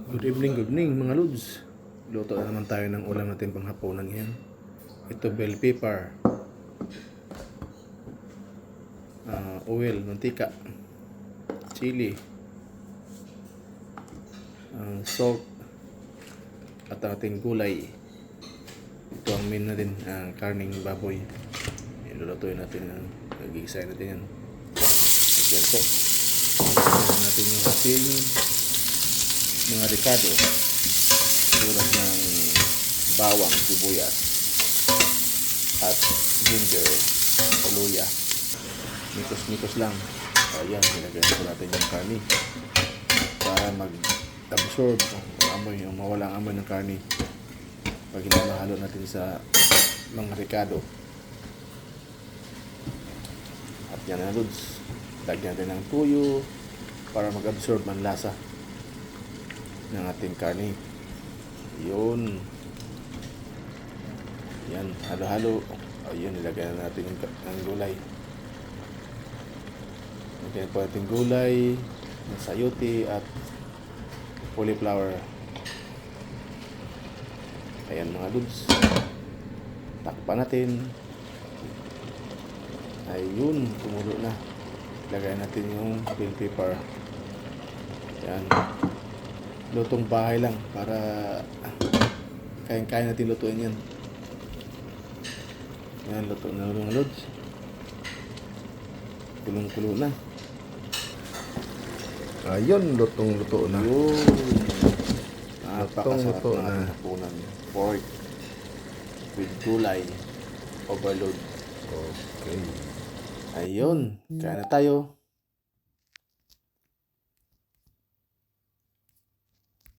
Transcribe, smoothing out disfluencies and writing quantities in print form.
Good evening mga lods. Luto na naman tayo ng ulam natin panghapunan yan. Ito bell pepper, oil, mantika, chili, salt, at ating gulay. Ito ang main natin, karning baboy. Ilulutuin natin, nag-iisay natin yan. At yan po. Ilulutuin natin yung ating mga ricado tulad ng bawang, sibuyas at ginger o luya. Mikos lang. Ayan, nilagyan po natin yung karni para mag-absorb ang amoy, mawala ang amoy ng karni pag hinahalo natin sa mga ricado. At yan na lods, lagyan natin ng tuyo para mag-absorb ang lasa ng ating karne. Yun. Yan, halo-halo. Ayun, nilagyan na natin yung gulay. Nilagyan po natin gulay, sayote at cauliflower. Ayan mga dudes. Takpan natin. Ayun, tumulo na. Lagyan natin yung bell pepper. Yan. Lutong bahay lang para kaya natin lutuin yan. Yan, luto na mga lods. Kulong-kulo na. Ayun, lutong-luto na. Yun. Napakasarap Lutong-luto ng na. ating hapunan. Pork with gulay overload. Okay. Ayun, kaya na tayo.